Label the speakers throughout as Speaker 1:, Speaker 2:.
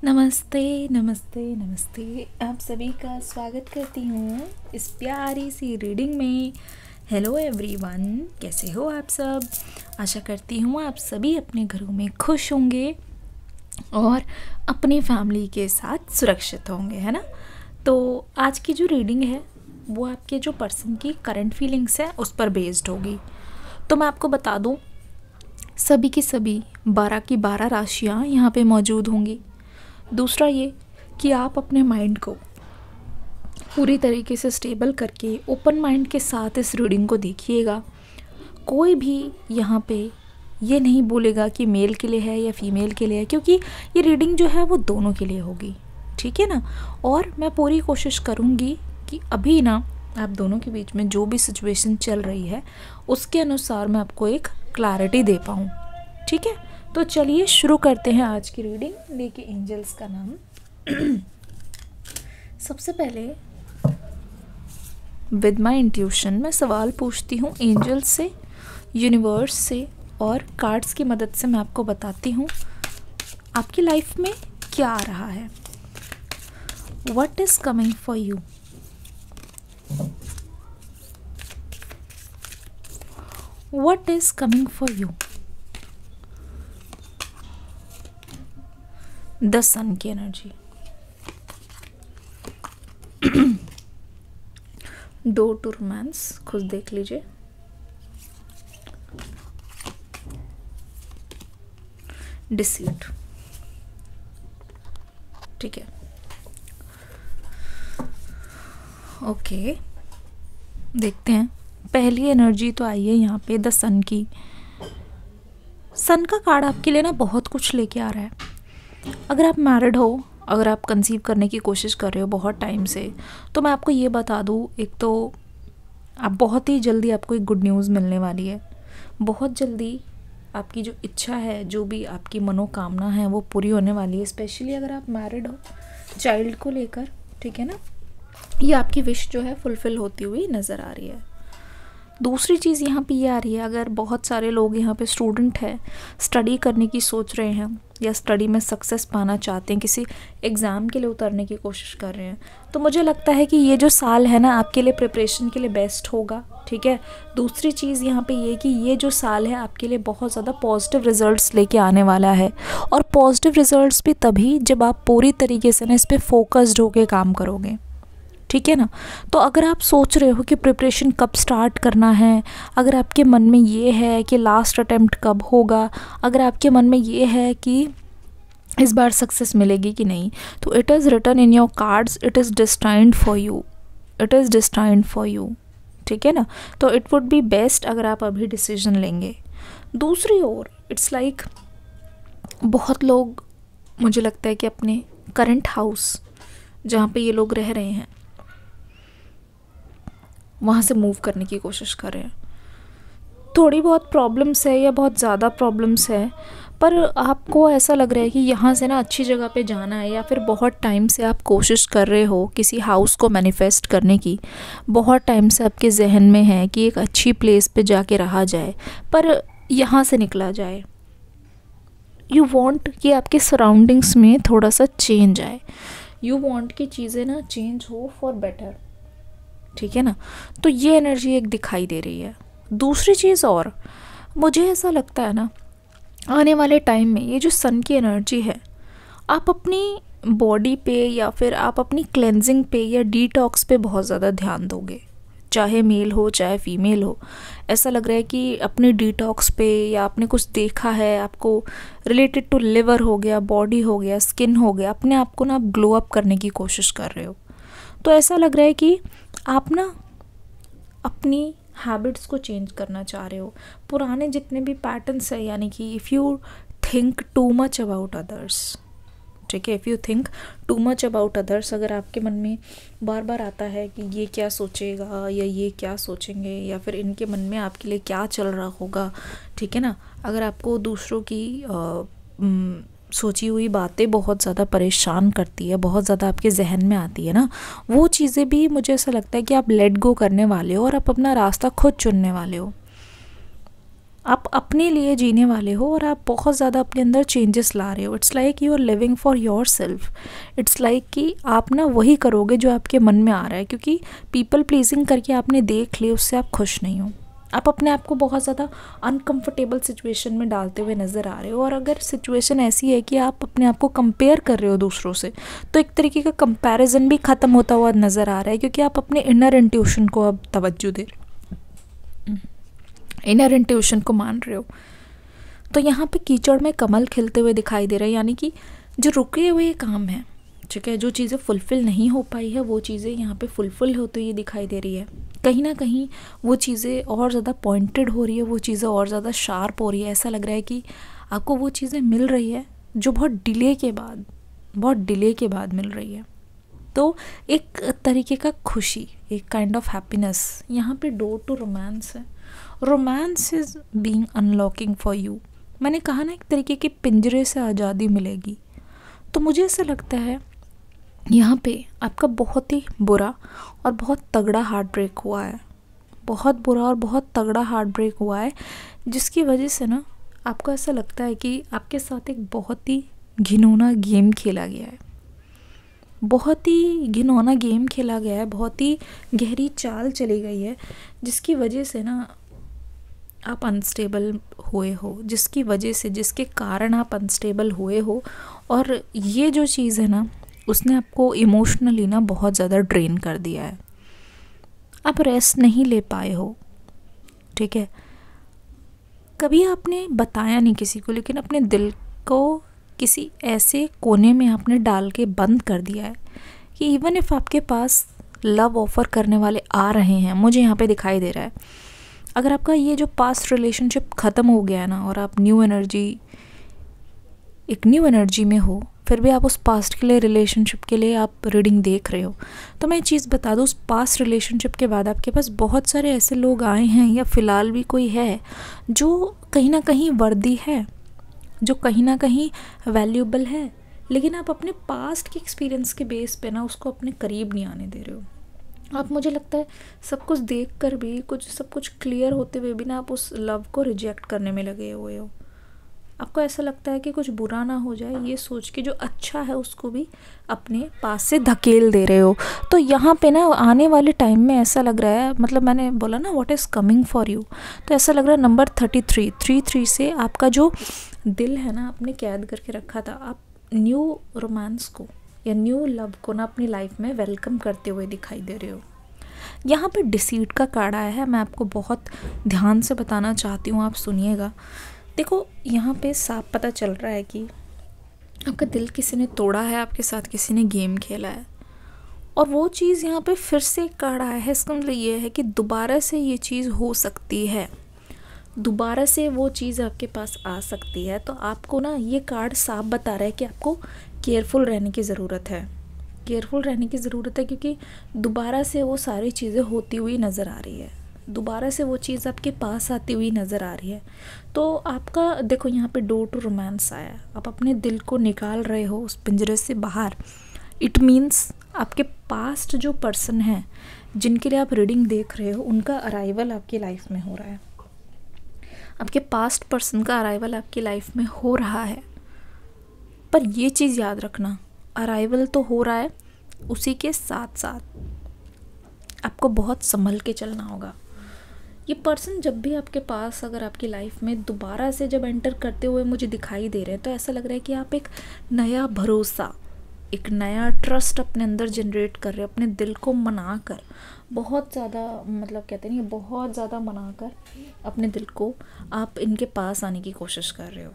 Speaker 1: नमस्ते नमस्ते नमस्ते। आप सभी का स्वागत करती हूँ इस प्यारी सी रीडिंग में। हेलो एवरीवन, कैसे हो आप सब। आशा करती हूँ आप सभी अपने घरों में खुश होंगे और अपनी फैमिली के साथ सुरक्षित होंगे, है ना। तो आज की जो रीडिंग है वो आपके जो पर्सन की करंट फीलिंग्स है उस पर बेस्ड होगी। तो मैं आपको बता दूँ, सभी की सभी 12 की 12 राशियाँ यहाँ पे मौजूद होंगी। दूसरा ये कि आप अपने माइंड को पूरी तरीके से स्टेबल करके ओपन माइंड के साथ इस रीडिंग को देखिएगा। कोई भी यहाँ पे ये नहीं बोलेगा कि मेल के लिए है या फीमेल के लिए है, क्योंकि ये रीडिंग जो है वो दोनों के लिए होगी, ठीक है ना। और मैं पूरी कोशिश करूँगी कि अभी ना आप दोनों के बीच में जो भी सिचुएशन चल रही है उसके अनुसार मैं आपको एक क्लैरिटी दे पाऊँ, ठीक है। तो चलिए शुरू करते हैं आज की रीडिंग लेके एंजल्स का नाम। सबसे पहले विद माय इंट्यूशन मैं सवाल पूछती हूँ एंजल्स से, यूनिवर्स से, और कार्ड्स की मदद से मैं आपको बताती हूँ आपकी लाइफ में क्या आ रहा है। What is coming for you. What is coming for you. The sun की एनर्जी। डोर टू रोमांस, खुद देख लीजिए। डिसीट, ठीक है। ओके, देखते हैं। पहली एनर्जी तो आई है यहाँ पे द सन की। सन का कार्ड आपके लिए ना बहुत कुछ लेके आ रहा है। अगर आप मैरिड हो, अगर आप कंसीव करने की कोशिश कर रहे हो बहुत टाइम से, तो मैं आपको ये बता दूँ, एक तो आप बहुत ही जल्दी आपको एक गुड न्यूज़ मिलने वाली है। बहुत जल्दी आपकी जो इच्छा है, जो भी आपकी मनोकामना है वो पूरी होने वाली है। स्पेशली अगर आप मैरिड हो, चाइल्ड को लेकर, ठीक है ना, ये आपकी विश जो है फुलफ़िल होती हुई नज़र आ रही है। दूसरी चीज़ यहाँ पे ये आ रही है, अगर बहुत सारे लोग यहाँ पे स्टूडेंट हैं, स्टडी करने की सोच रहे हैं या स्टडी में सक्सेस पाना चाहते हैं, किसी एग्ज़ाम के लिए उतरने की कोशिश कर रहे हैं, तो मुझे लगता है कि ये जो साल है ना आपके लिए प्रिपरेशन के लिए बेस्ट होगा, ठीक है। दूसरी चीज़ यहाँ पे ये कि ये जो साल है आपके लिए बहुत ज़्यादा पॉजिटिव रिजल्ट्स लेके आने वाला है। और पॉजिटिव रिजल्ट्स भी तभी जब आप पूरी तरीके से ना इस पर फोकस्ड होकर काम करोगे, ठीक है ना। तो अगर आप सोच रहे हो कि प्रिपरेशन कब स्टार्ट करना है, अगर आपके मन में ये है कि लास्ट अटेम्प्ट कब होगा, अगर आपके मन में ये है कि इस बार सक्सेस मिलेगी कि नहीं, तो it is written in your cards, it is destined for you, it is destined for you, ठीक है ना। तो इट वुड बी बेस्ट अगर आप अभी डिसीजन लेंगे। दूसरी ओर इट्स लाइक बहुत लोग, मुझे लगता है कि अपने करंट हाउस जहाँ पे ये लोग रह रहे हैं वहाँ से मूव करने की कोशिश कर रहे हैं। थोड़ी बहुत प्रॉब्लम्स है या बहुत ज़्यादा प्रॉब्लम्स है, पर आपको ऐसा लग रहा है कि यहाँ से ना अच्छी जगह पे जाना है, या फिर बहुत टाइम से आप कोशिश कर रहे हो किसी हाउस को मैनिफेस्ट करने की। बहुत टाइम से आपके जहन में है कि एक अच्छी प्लेस पे जाके रहा जाए, पर यहाँ से निकला जाए। यू वांट कि आपके सराउंडिंग्स में थोड़ा सा चेंज आए, यू वांट कि चीज़ें ना चेंज हो फॉर बेटर, ठीक है ना। तो ये एनर्जी एक दिखाई दे रही है। दूसरी चीज़ और मुझे ऐसा लगता है ना, आने वाले टाइम में ये जो सन की एनर्जी है, आप अपनी बॉडी पे या फिर आप अपनी क्लेंजिंग पे या डिटॉक्स पे बहुत ज़्यादा ध्यान दोगे, चाहे मेल हो चाहे फीमेल हो। ऐसा लग रहा है कि अपने डिटॉक्स पे, या आपने कुछ देखा है आपको रिलेटेड टू लिवर हो गया, बॉडी हो गया, स्किन हो गया, अपने आप को ना आप ग्लो अप करने की कोशिश कर रहे हो। तो ऐसा लग रहा है कि आप ना अपनी हैबिट्स को चेंज करना चाह रहे हो। पुराने जितने भी पैटर्न्स है, यानी कि if you think too much about others, ठीक है, if you think too much about others, अगर आपके मन में बार बार आता है कि ये क्या सोचेगा या ये क्या सोचेंगे, या फिर इनके मन में आपके लिए क्या चल रहा होगा, ठीक है ना। अगर आपको दूसरों की सोची हुई बातें बहुत ज़्यादा परेशान करती है, बहुत ज़्यादा आपके जहन में आती है ना, वो चीज़ें भी मुझे ऐसा लगता है कि आप लेट गो करने वाले हो और आप अपना रास्ता खुद चुनने वाले हो। आप अपने लिए जीने वाले हो और आप बहुत ज़्यादा अपने अंदर चेंजेस ला रहे हो। It's like you are living for your self. It's like कि आप ना वही करोगे जो आपके मन में आ रहा है, क्योंकि पीपल प्लीजिंग करके आपने देख लिया, उससे आप खुश नहीं हो। आप अपने आप को बहुत ज़्यादा अनकंफर्टेबल सिचुएशन में डालते हुए नज़र आ रहे हो। और अगर सिचुएशन ऐसी है कि आप अपने आप को कंपेयर कर रहे हो दूसरों से, तो एक तरीके का कंपैरिजन भी ख़त्म होता हुआ नज़र आ रहा है, क्योंकि आप अपने इनर इंट्यूशन को अब तवज्जो दे रहे हो, इनर इंट्यूशन को मान रहे हो। तो यहाँ पे कीचड़ में कमल खिलते हुए दिखाई दे रहा है, यानी कि जो रुके हुए काम है, ठीक है, जो चीज़ें फुलफ़िल नहीं हो पाई है वो चीज़ें यहाँ पे फुलफ़िल होती हुई दिखाई दे रही है। कहीं ना कहीं वो चीज़ें और ज़्यादा पॉइंटेड हो रही है, वो चीज़ें और ज़्यादा शार्प हो रही है। ऐसा लग रहा है कि आपको वो चीज़ें मिल रही है जो बहुत डिले के बाद मिल रही है। तो एक तरीके का खुशी, एक काइंड ऑफ हैप्पीनेस यहाँ पे डोर टू रोमांस है। Romance is being unlocking for you. मैंने कहा ना, एक तरीके के पिंजरे से आज़ादी मिलेगी। तो मुझे ऐसा लगता है यहाँ पे आपका बहुत ही बुरा और बहुत तगड़ा हार्ट ब्रेक हुआ है, बहुत बुरा और बहुत तगड़ा हार्ट ब्रेक हुआ है, जिसकी वजह से ना आपको ऐसा लगता है कि आपके साथ एक बहुत ही घिनौना गेम खेला गया है, बहुत ही घिनौना गेम खेला गया है, बहुत ही गहरी चाल चली गई है, जिसकी वजह से ना आप अनस्टेबल हुए हो, जिसकी वजह से, जिसके कारण आप अनस्टेबल हुए हो। और ये जो चीज़ है ना, उसने आपको इमोशनली ना बहुत ज़्यादा ड्रेन कर दिया है। आप रेस्ट नहीं ले पाए हो, ठीक है। कभी आपने बताया नहीं किसी को, लेकिन अपने दिल को किसी ऐसे कोने में आपने डाल के बंद कर दिया है कि इवन इफ़ आपके पास लव ऑफ़र करने वाले आ रहे हैं, मुझे यहाँ पे दिखाई दे रहा है, अगर आपका ये जो पास्ट रिलेशनशिप ख़त्म हो गया है ना, और आप एक न्यू एनर्जी में हो, फिर भी आप उस पास्ट के लिए, रिलेशनशिप के लिए आप रीडिंग देख रहे हो, तो मैं एक चीज़ बता दूँ, उस पास्ट रिलेशनशिप के बाद आपके पास बहुत सारे ऐसे लोग आए हैं, या फ़िलहाल भी कोई है जो कहीं ना कहीं वर्दी है, जो कहीं ना कहीं वैल्यूएबल है, लेकिन आप अपने पास्ट के एक्सपीरियंस के बेस पे ना उसको अपने करीब नहीं आने दे रहे हो। आप, मुझे लगता है, सब कुछ देख कर भी, सब कुछ क्लियर होते हुए भी ना आप उस लव को रिजेक्ट करने में लगे हुए हो। आपको ऐसा लगता है कि कुछ बुरा ना हो जाए, ये सोच के जो अच्छा है उसको भी अपने पास से धकेल दे रहे हो। तो यहाँ पे ना आने वाले टाइम में ऐसा लग रहा है, मतलब मैंने बोला ना what is coming for you, तो ऐसा लग रहा है नंबर 33 से आपका जो दिल है ना आपने कैद करके रखा था, आप न्यू रोमांस को या न्यू लव को ना अपनी लाइफ में वेलकम करते हुए दिखाई दे रहे हो। यहाँ पे डिसीट का कार्ड आया है, मैं आपको बहुत ध्यान से बताना चाहती हूँ, आप सुनिएगा। देखो, यहाँ पे साफ पता चल रहा है कि आपका दिल किसी ने तोड़ा है, आपके साथ किसी ने गेम खेला है, और वो चीज़ यहाँ पे फिर से एक कार्ड आया है। इसका मतलब ये है कि दोबारा से ये चीज़ हो सकती है, दोबारा से वो चीज़ आपके पास आ सकती है। तो आपको ना ये कार्ड साफ बता रहा है कि आपको केयरफुल रहने की ज़रूरत है, केयरफुल रहने की ज़रूरत है, क्योंकि दोबारा से वो सारी चीज़ें होती हुई नज़र आ रही है, दोबारा से वो चीज़ आपके पास आती हुई नज़र आ रही है। तो आपका देखो यहाँ पे डोर टू रोमांस आया, आप अपने दिल को निकाल रहे हो उस पिंजरे से बाहर। इट मीन्स आपके पास्ट जो पर्सन है जिनके लिए आप रीडिंग देख रहे हो, उनका अराइवल आपकी लाइफ में हो रहा है, आपके पास्ट पर्सन का अराइवल आपकी लाइफ में हो रहा है। पर ये चीज़ याद रखना, अराइवल तो हो रहा है, उसी के साथ साथ आपको बहुत संभल के चलना होगा। ये पर्सन जब भी आपके पास, अगर आपकी लाइफ में दोबारा से जब एंटर करते हुए मुझे दिखाई दे रहे हैं, तो ऐसा लग रहा है कि आप एक नया भरोसा, एक नया ट्रस्ट अपने अंदर जनरेट कर रहे हो, अपने दिल को मना कर, बहुत ज़्यादा, मतलब कहते नहीं, बहुत ज़्यादा मना कर अपने दिल को आप इनके पास आने की कोशिश कर रहे हो,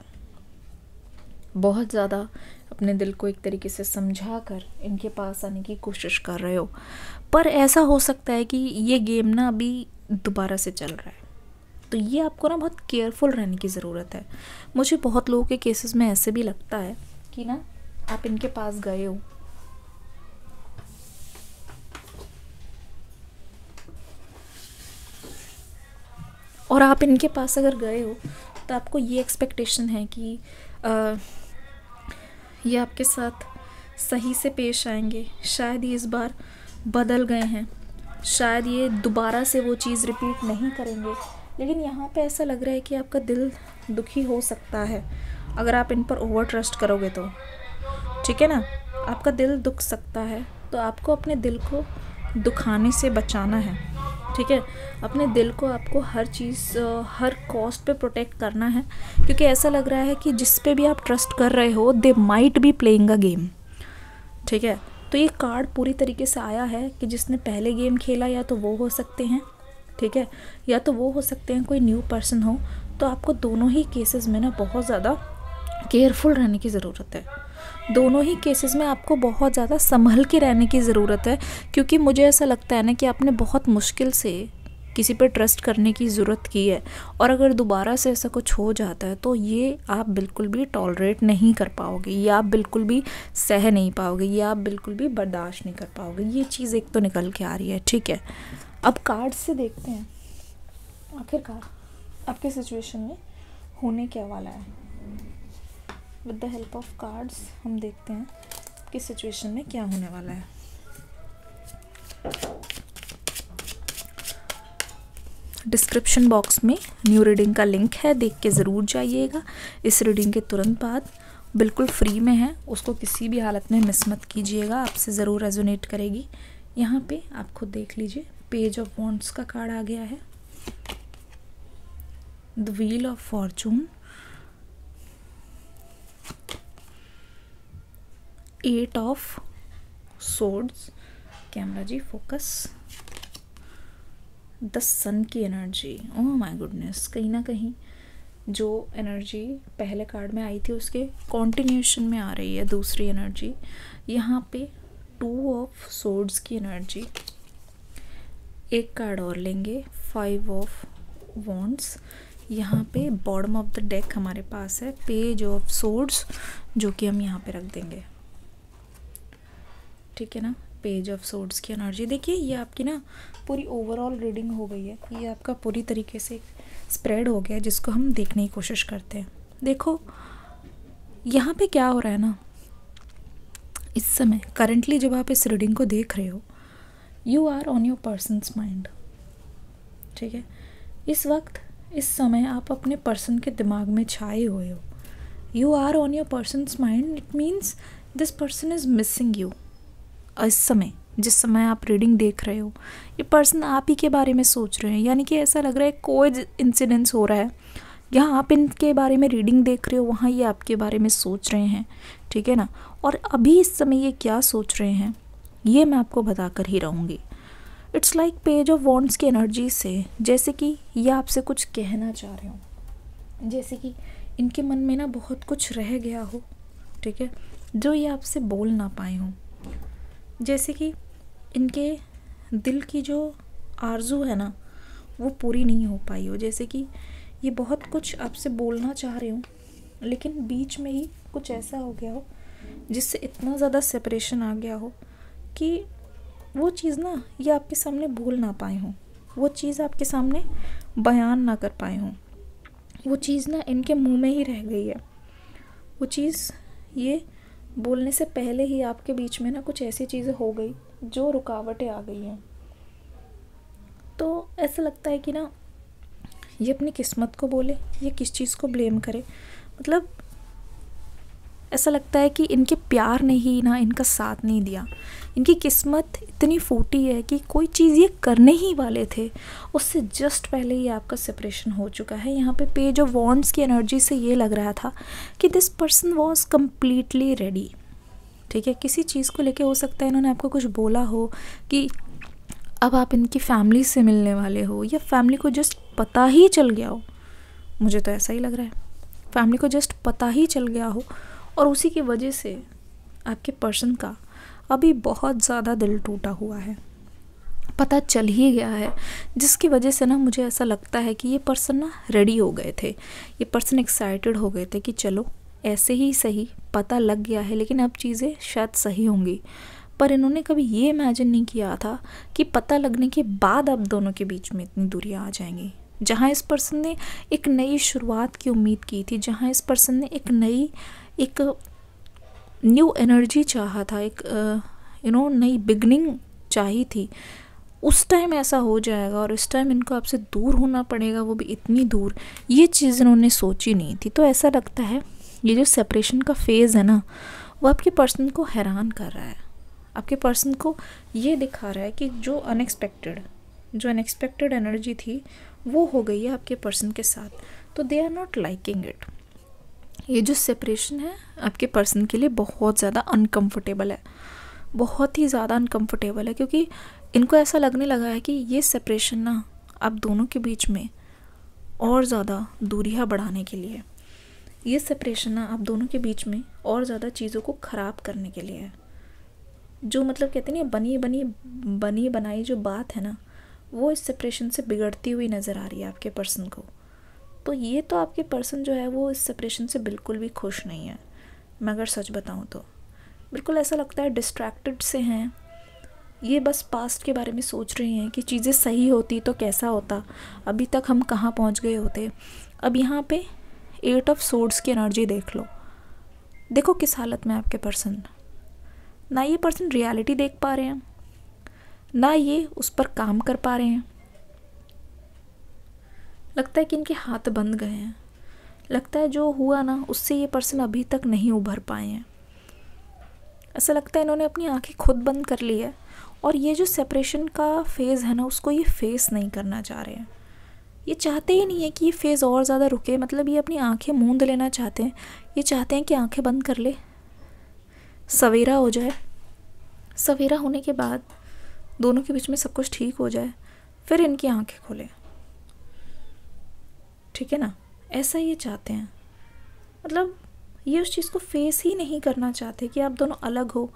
Speaker 1: बहुत ज़्यादा अपने दिल को एक तरीके से समझा कर इनके पास आने की कोशिश कर रहे हो। पर ऐसा हो सकता है कि ये गेम ना अभी दोबारा से चल रहा है, तो ये आपको ना बहुत केयरफुल रहने की ज़रूरत है। मुझे बहुत लोगों के केसेस में ऐसे भी लगता है कि ना आप इनके पास गए हो, और आप इनके पास अगर गए हो तो आपको ये एक्सपेक्टेशन है कि ये आपके साथ सही से पेश आएंगे, शायद ये इस बार बदल गए हैं, शायद ये दोबारा से वो चीज़ रिपीट नहीं करेंगे लेकिन यहाँ पे ऐसा लग रहा है कि आपका दिल दुखी हो सकता है अगर आप इन पर ओवर ट्रस्ट करोगे तो, ठीक है ना। आपका दिल दुख सकता है, तो आपको अपने दिल को दुखाने से बचाना है, ठीक है। अपने दिल को आपको हर चीज़ हर कॉस्ट पे प्रोटेक्ट करना है, क्योंकि ऐसा लग रहा है कि जिस पे भी आप ट्रस्ट कर रहे हो they might be playing a game, ठीक है। तो ये कार्ड पूरी तरीके से आया है कि जिसने पहले गेम खेला या तो वो हो सकते हैं, ठीक है, या तो वो हो सकते हैं कोई न्यू पर्सन हो। तो आपको दोनों ही केसेस में ना बहुत ज़्यादा केयरफुल रहने की ज़रूरत है। दोनों ही केसेस में आपको बहुत ज़्यादा संभल के रहने की ज़रूरत है, क्योंकि मुझे ऐसा लगता है ना कि आपने बहुत मुश्किल से किसी पर ट्रस्ट करने की ज़रूरत की है, और अगर दोबारा से ऐसा कुछ हो जाता है तो ये आप बिल्कुल भी टॉलरेट नहीं कर पाओगे, ये आप बिल्कुल भी सह नहीं पाओगे, ये आप बिल्कुल भी बर्दाश्त नहीं कर पाओगे। ये चीज़ एक तो निकल के आ रही है, ठीक है। अब कार्ड से देखते हैं आखिरकार आपके सिचुएशन में होने क्या वाला है। With the help of cards हम देखते हैं कि सिचुएशन में क्या होने वाला है। डिस्क्रिप्शन बॉक्स में न्यू रीडिंग का लिंक है, देख के ज़रूर जाइएगा। इस रीडिंग के तुरंत बाद बिल्कुल फ्री में है, उसको किसी भी हालत में मिस मत कीजिएगा, आपसे ज़रूर रेजोनेट करेगी। यहाँ पे आप खुद देख लीजिए, पेज ऑफ वॉन्ड्स का कार्ड आ गया है, the wheel of fortune, 8 of swords, camera जी फोकस, द सन की एनर्जी। ओह माय गुडनेस, कहीं ना कहीं जो एनर्जी पहले कार्ड में आई थी उसके कॉन्टिन्यूशन में आ रही है दूसरी एनर्जी। यहाँ पे 2 ऑफ सोर्ड्स की एनर्जी, एक कार्ड और लेंगे, 5 ऑफ वॉन्ड्स। यहाँ पे बॉटम ऑफ द डेक हमारे पास है पेज ऑफ सोर्ड्स, जो कि हम यहाँ पे रख देंगे, ठीक है ना। पेज ऑफ सोर्ड्स की एनर्जी देखिए, ये आपकी ना पूरी ओवरऑल रीडिंग हो गई है, ये आपका पूरी तरीके से स्प्रेड हो गया है, जिसको हम देखने की कोशिश करते हैं। देखो यहाँ पे क्या हो रहा है ना, इस समय करंटली जब आप इस रीडिंग को देख रहे हो, you are on your person's mind, ठीक है। इस वक्त इस समय आप अपने पर्सन के दिमाग में छाए हुए हो। You are on your person's mind, it means this person is missing you. इस समय जिस समय आप रीडिंग देख रहे हो, ये पर्सन आप ही के बारे में सोच रहे हैं, यानी कि ऐसा लग रहा है कोई इंसिडेंस हो रहा है, यहाँ आप इनके बारे में रीडिंग देख रहे हो, वहाँ ये आपके बारे में सोच रहे हैं, ठीक है ना। और अभी इस समय ये क्या सोच रहे हैं ये मैं आपको बताकर ही रहूँगी। It's like page of wands की एनर्जी से जैसे कि ये आपसे कुछ कहना चाह रहे हो, जैसे कि इनके मन में ना बहुत कुछ रह गया हो, ठीक है, जो ये आपसे बोल ना पाए हों, जैसे कि इनके दिल की जो आरज़ू है ना वो पूरी नहीं हो पाई हो, जैसे कि ये बहुत कुछ आपसे बोलना चाह रहे हो, लेकिन बीच में ही कुछ ऐसा हो गया हो जिससे इतना ज़्यादा सेपरेशन आ गया हो कि वो चीज़ ना ये आपके सामने बोल ना पाए हों, वो चीज़ आपके सामने बयान ना कर पाए हों, वो चीज़ ना इनके मुंह में ही रह गई है। वो चीज़ ये बोलने से पहले ही आपके बीच में ना कुछ ऐसी चीज़ें हो गई जो रुकावटें आ गई हैं। तो ऐसा लगता है कि ना ये अपनी किस्मत को बोले, ये किस चीज़ को ब्लेम करे, मतलब ऐसा लगता है कि इनके प्यार ने ही ना इनका साथ नहीं दिया, इनकी किस्मत इतनी फूटी है कि कोई चीज़ ये करने ही वाले थे उससे जस्ट पहले ही आपका सेपरेशन हो चुका है। यहाँ पे पेज ऑफ वॉन्ड्स की एनर्जी से ये लग रहा था कि this person was completely ready, ठीक है। किसी चीज़ को लेके हो सकता है इन्होंने आपको कुछ बोला हो कि अब आप इनकी फैमिली से मिलने वाले हो, या फैमिली को जस्ट पता ही चल गया हो, मुझे तो ऐसा ही लग रहा है, फैमिली को जस्ट पता ही चल गया हो, और उसी की वजह से आपके पर्सन का अभी बहुत ज़्यादा दिल टूटा हुआ है, पता चल ही गया है, जिसकी वजह से ना मुझे ऐसा लगता है कि ये पर्सन ना रेडी हो गए थे, ये पर्सन एक्साइटेड हो गए थे कि चलो ऐसे ही सही, पता लग गया है लेकिन अब चीज़ें शायद सही होंगी। पर इन्होंने कभी ये इमेजिन नहीं किया था कि पता लगने के बाद अब दोनों के बीच में इतनी दूरियां आ जाएंगी। जहाँ इस पर्सन ने एक नई शुरुआत की उम्मीद की थी, जहाँ इस पर्सन ने एक न्यू एनर्जी चाहा था, एक नई बिगनिंग चाही थी, उस टाइम ऐसा हो जाएगा और इस टाइम इनको आपसे दूर होना पड़ेगा, वो भी इतनी दूर, ये चीज़ इन्होंने सोची नहीं थी। तो ऐसा लगता है ये जो सेपरेशन का फेज़ है ना, वो आपके पर्सन को हैरान कर रहा है, आपके पर्सन को ये दिखा रहा है कि जो अनएक्सपेक्टेड एनर्जी थी वो हो गई है आपके पर्सन के साथ। तो they are not liking it. ये जो सेपरेशन है आपके पर्सन के लिए बहुत ज़्यादा अनकंफर्टेबल है, बहुत ही ज़्यादा अनकंफर्टेबल है, क्योंकि इनको ऐसा लगने लगा है कि ये सेपरेशन ना आप दोनों के बीच में और ज़्यादा दूरियां बढ़ाने के लिए, ये सेपरेशन ना आप दोनों के बीच में और ज़्यादा चीज़ों को ख़राब करने के लिए है। जो मतलब कहते हैं ना बनी बनाई जो बात है ना, वो इस सेपरेशन से बिगड़ती हुई नज़र आ रही है आपके पर्सन को। तो ये तो आपके पर्सन जो है वो इस सेपरेशन से बिल्कुल भी खुश नहीं है। मैं अगर सच बताऊँ तो बिल्कुल ऐसा लगता है डिस्ट्रैक्टेड से हैं ये, बस पास्ट के बारे में सोच रही हैं कि चीज़ें सही होती तो कैसा होता, अभी तक हम कहाँ पहुँच गए होते। अब यहाँ पे 8 ऑफ सोर्ड्स की एनर्जी देख लो, देखो किस हालत में आपके पर्सन। ना ये पर्सन रियलिटी देख पा रहे हैं, ना ये उस पर काम कर पा रहे हैं। लगता है कि इनके हाथ बंद गए हैं, लगता है जो हुआ ना उससे ये पर्सन अभी तक नहीं उभर पाए हैं। ऐसा लगता है इन्होंने अपनी आंखें खुद बंद कर ली है और ये जो सेपरेशन का फेज़ है ना उसको ये फेस नहीं करना चाह रहे हैं। ये चाहते ही नहीं है कि ये फेज़ और ज़्यादा रुके, मतलब ये अपनी आंखें मूंद लेना चाहते हैं। ये चाहते हैं कि आंखें बंद कर ले, सवेरा हो जाए, सवेरा होने के बाद दोनों के बीच में सब कुछ ठीक हो जाए, फिर इनकी आंखें खोलें। ठीक है ना, ऐसा ये चाहते हैं। मतलब ये उस चीज़ को फेस ही नहीं करना चाहते कि आप दोनों अलग हो।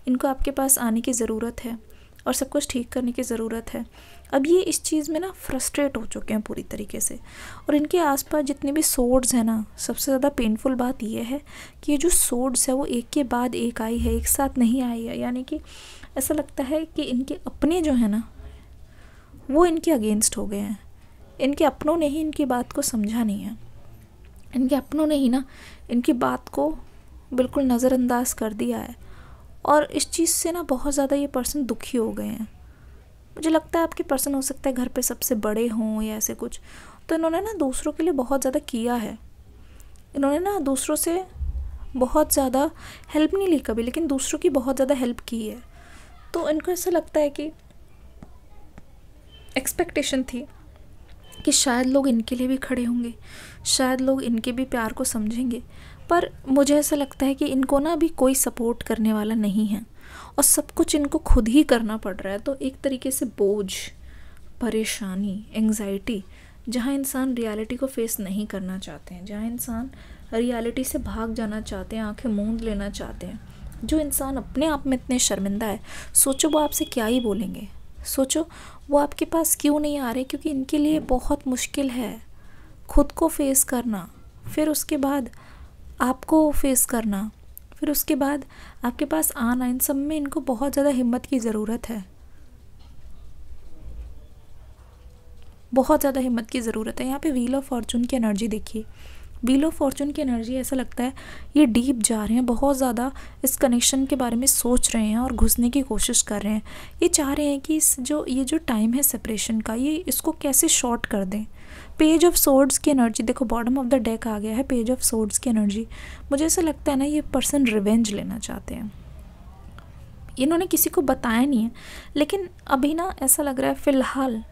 Speaker 1: इनको आपके पास आने की ज़रूरत है और सब कुछ ठीक करने की ज़रूरत है। अब ये इस चीज़ में ना फ्रस्ट्रेट हो चुके हैं पूरी तरीके से। और इनके आसपास जितने भी सोर्ड्स हैं ना, सबसे ज़्यादा पेनफुल बात ये है कि ये जो सोर्ड्स है वो एक के बाद एक आई है, एक साथ नहीं आई है। यानी कि ऐसा लगता है कि इनके अपने जो है ना वो इनके अगेंस्ट हो गए हैं। इनके अपनों ने ही इनकी बात को समझा नहीं है, इनके अपनों ने ही ना इनकी बात को बिल्कुल नज़रअंदाज कर दिया है। और इस चीज़ से ना बहुत ज़्यादा ये पर्सन दुखी हो गए हैं। मुझे लगता है आपके पर्सन हो सकता है घर पे सबसे बड़े हों या ऐसे कुछ, तो इन्होंने ना दूसरों के लिए बहुत ज़्यादा किया है। इन्होंने ना दूसरों से बहुत ज़्यादा हेल्प नहीं ली कभी, लेकिन दूसरों की बहुत ज़्यादा हेल्प की है। तो इनको ऐसा लगता है कि एक्सपेक्टेशन थी कि शायद लोग इनके लिए भी खड़े होंगे, शायद लोग इनके भी प्यार को समझेंगे। पर मुझे ऐसा लगता है कि इनको ना अभी कोई सपोर्ट करने वाला नहीं है और सब कुछ इनको खुद ही करना पड़ रहा है। तो एक तरीके से बोझ, परेशानी, एंग्जाइटी, जहाँ इंसान रियलिटी को फेस नहीं करना चाहते हैं, जहाँ इंसान रियलिटी से भाग जाना चाहते हैं, आंखें मूंद लेना चाहते हैं, जो इंसान अपने आप में इतने शर्मिंदा है, सोचो वो आपसे क्या ही बोलेंगे। सोचो वो आपके पास क्यों नहीं आ रहे, क्योंकि इनके लिए बहुत मुश्किल है खुद को फेस करना, फिर उसके बाद आपको फेस करना, फिर उसके बाद आपके पास आना। इन सब में इनको बहुत ज़्यादा हिम्मत की ज़रूरत है, बहुत ज़्यादा हिम्मत की ज़रूरत है। यहाँ पे व्हील ऑफ फॉर्चून की एनर्जी देखिए, व्हील ऑफ फॉर्चून की एनर्जी ऐसा लगता है ये डीप जा रहे हैं, बहुत ज़्यादा इस कनेक्शन के बारे में सोच रहे हैं और घुसने की कोशिश कर रहे हैं। ये चाह रहे हैं कि ये जो टाइम है सेपरेशन का, ये इसको कैसे शॉर्ट कर दें। पेज ऑफ सोर्ड्स की एनर्जी देखो, बॉटम ऑफ द डेक आ गया है पेज ऑफ सोर्ड्स की एनर्जी। मुझे ऐसा लगता है ना ये पर्सन रिवेंज लेना चाहते हैं। इन्होंने किसी को बताया नहीं है, लेकिन अभी ना ऐसा लग रहा है फ़िलहाल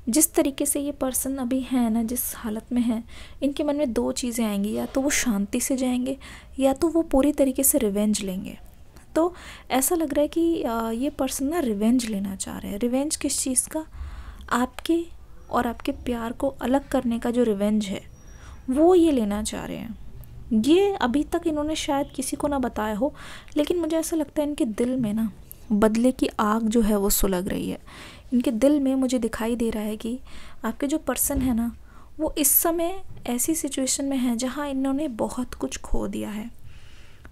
Speaker 1: जिस तरीके से ये पर्सन अभी है ना, जिस हालत में है, इनके मन में दो चीज़ें आएंगी, या तो वो शांति से जाएंगे या तो वो पूरी तरीके से रिवेंज लेंगे। तो ऐसा लग रहा है कि ये पर्सन ना रिवेंज लेना चाह रहे हैं। रिवेंज किस चीज़ का? आपके और आपके प्यार को अलग करने का जो रिवेंज है वो ये लेना चाह रहे हैं। ये अभी तक इन्होंने शायद किसी को ना बताया हो, लेकिन मुझे ऐसा लगता है इनके दिल में ना बदले की आग जो है वो सुलग रही है। इनके दिल में मुझे दिखाई दे रहा है कि आपके जो पर्सन है ना वो इस समय ऐसी सिचुएशन में है जहाँ इन्होंने बहुत कुछ खो दिया है,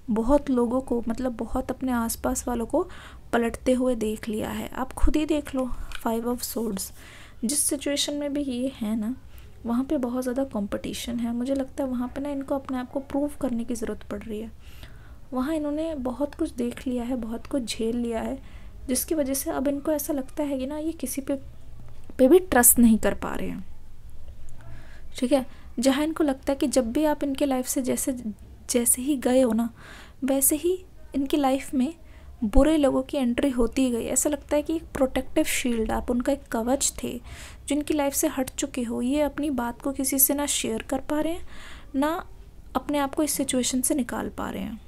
Speaker 1: बहुत लोगों को, मतलब बहुत अपने आसपास वालों को पलटते हुए देख लिया है। आप खुद ही देख लो 5 ऑफ सोर्ड्स, जिस सिचुएशन में भी ये है ना वहाँ पे बहुत ज़्यादा कंपटीशन है। मुझे लगता है वहाँ पे ना इनको अपने आप को प्रूव करने की ज़रूरत पड़ रही है। वहाँ इन्होंने बहुत कुछ देख लिया है, बहुत कुछ झेल लिया है, जिसकी वजह से अब इनको ऐसा लगता है कि ना ये किसी पे भी ट्रस्ट नहीं कर पा रहे हैं, ठीक है। जहाँ इनको लगता है कि जब भी आप इनके लाइफ से जैसे ही गए हो ना, वैसे ही इनकी लाइफ में बुरे लोगों की एंट्री होती ही गई। ऐसा लगता है कि एक प्रोटेक्टिव शील्ड, आप उनका एक कवच थे जो इनकी लाइफ से हट चुके हो। ये अपनी बात को किसी से ना शेयर कर पा रहे हैं, ना अपने आप को इस सिचुएशन से निकाल पा रहे हैं।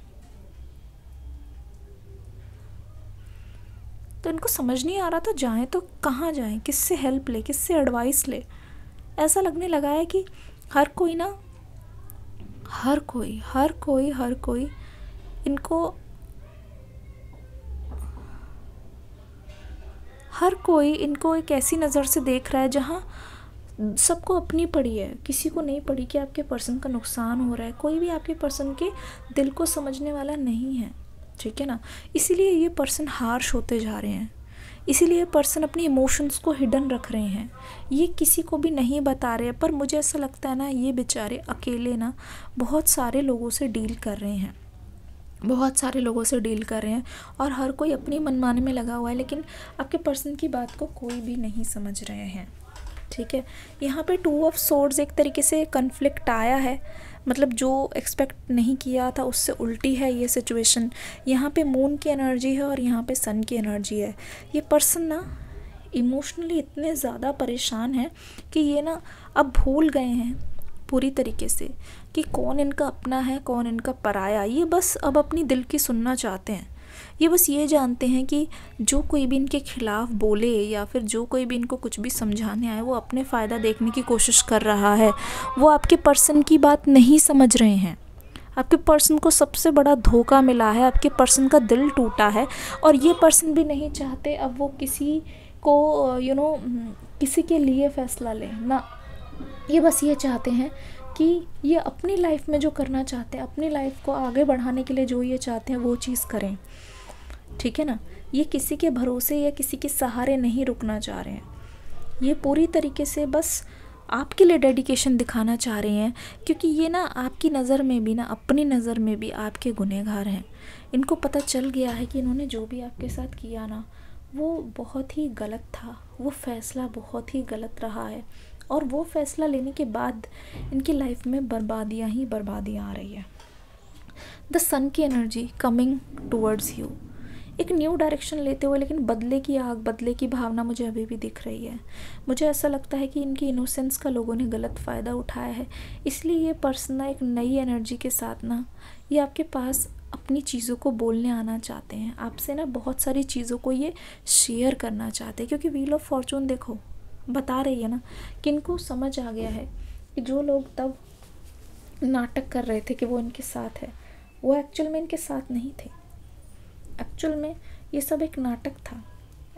Speaker 1: तो इनको समझ नहीं आ रहा था जाएं तो कहाँ जाएं, किससे हेल्प ले, किससे एडवाइस ले। ऐसा लगने लगा है कि हर कोई इनको एक ऐसी नज़र से देख रहा है जहाँ सबको अपनी पड़ी है, किसी को नहीं पड़ी कि आपके पर्सन का नुकसान हो रहा है। कोई भी आपके पर्सन के दिल को समझने वाला नहीं है, ठीक है ना। इसीलिए ये पर्सन हार्श होते जा रहे हैं, इसीलिए पर्सन अपनी इमोशंस को हिडन रख रहे हैं, ये किसी को भी नहीं बता रहे हैं। पर मुझे ऐसा लगता है ना, ये बेचारे अकेले ना बहुत सारे लोगों से डील कर रहे हैं, और हर कोई अपनी मनमानी में लगा हुआ है, लेकिन आपके पर्सन की बात को कोई भी नहीं समझ रहे हैं, ठीक है। यहाँ पे 2 ऑफ सोर्ड्स एक तरीके से कन्फ्लिक्ट आया है, मतलब जो एक्सपेक्ट नहीं किया था उससे उल्टी है ये सिचुएशन। यहाँ पे मून की एनर्जी है और यहाँ पे सन की एनर्जी है। ये पर्सन ना इमोशनली इतने ज़्यादा परेशान है कि ये ना अब भूल गए हैं पूरी तरीके से कि कौन इनका अपना है, कौन इनका पराया। ये बस अब अपनी दिल की सुनना चाहते हैं। ये बस ये जानते हैं कि जो कोई भी इनके खिलाफ बोले या फिर जो कोई भी इनको कुछ भी समझाने आए, वो अपने फ़ायदा देखने की कोशिश कर रहा है। वो आपके पर्सन की बात नहीं समझ रहे हैं। आपके पर्सन को सबसे बड़ा धोखा मिला है, आपके पर्सन का दिल टूटा है, और ये पर्सन भी नहीं चाहते अब वो किसी को किसी के लिए फ़ैसला लें ना। ये बस ये चाहते हैं कि ये अपनी लाइफ में जो करना चाहते हैं, अपनी लाइफ को आगे बढ़ाने के लिए जो ये चाहते हैं वो चीज़ करें, ठीक है ना। ये किसी के भरोसे या किसी के सहारे नहीं रुकना चाह रहे हैं। ये पूरी तरीके से बस आपके लिए डेडिकेशन दिखाना चाह रहे हैं, क्योंकि ये ना आपकी नज़र में भी ना, अपनी नज़र में भी आपके गुनहगार हैं। इनको पता चल गया है कि इन्होंने जो भी आपके साथ किया ना, वो बहुत ही गलत था, वो फ़ैसला बहुत ही गलत रहा है, और वो फ़ैसला लेने के बाद इनकी लाइफ में बर्बादियाँ ही बर्बादियाँ आ रही है। द सन की एनर्जी कमिंग टूवर्ड्स यू, एक न्यू डायरेक्शन लेते हुए, लेकिन बदले की आग, बदले की भावना मुझे अभी भी दिख रही है। मुझे ऐसा लगता है कि इनकी इनोसेंस का लोगों ने गलत फ़ायदा उठाया है, इसलिए ये पर्सन ना एक नई एनर्जी के साथ ना ये आपके पास अपनी चीज़ों को बोलने आना चाहते हैं। आपसे ना बहुत सारी चीज़ों को ये शेयर करना चाहते हैं, क्योंकि व्हील ऑफ फॉर्चून देखो बता रही है ना कि इनको समझ आ गया है कि जो लोग तब नाटक कर रहे थे कि वो इनके साथ है, वो एक्चुअल में इनके साथ नहीं थे। एक्चुअल में ये सब एक नाटक था।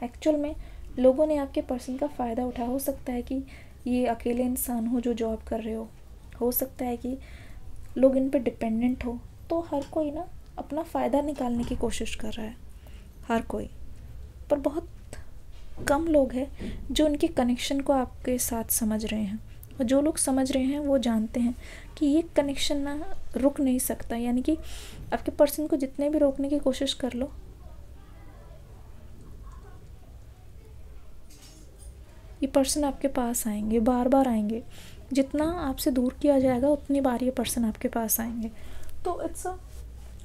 Speaker 1: एक्चुअल में लोगों ने आपके पर्सन का फ़ायदा उठाया। हो सकता है कि ये अकेले इंसान हो जो जॉब कर रहे हो सकता है कि लोग इन पे डिपेंडेंट हो। तो हर कोई ना अपना फ़ायदा निकालने की कोशिश कर रहा है, हर कोई। पर बहुत कम लोग हैं जो उनके कनेक्शन को आपके साथ समझ रहे हैं, और जो लोग समझ रहे हैं वो जानते हैं कि ये कनेक्शन ना रुक नहीं सकता। यानी कि आपके पर्सन को जितने भी रोकने की कोशिश कर लो, ये पर्सन आपके पास आएंगे, बार बार आएंगे। जितना आपसे दूर किया जाएगा उतनी बार ये पर्सन आपके पास आएंगे। तो it's a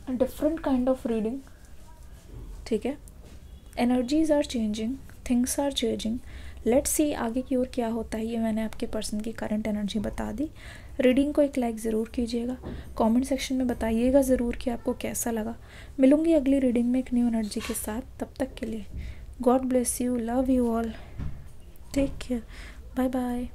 Speaker 1: different kind of reading, ठीक है। Energies are changing, things are changing. Let's see आगे की ओर क्या होता है। ये मैंने आपके पर्सन की करंट एनर्जी बता दी। रीडिंग को एक लाइक ज़रूर कीजिएगा, कमेंट सेक्शन में बताइएगा ज़रूर कि आपको कैसा लगा। मिलूंगी अगली रीडिंग में एक न्यू एनर्जी के साथ। तब तक के लिए God bless you, love you all, take care, bye bye.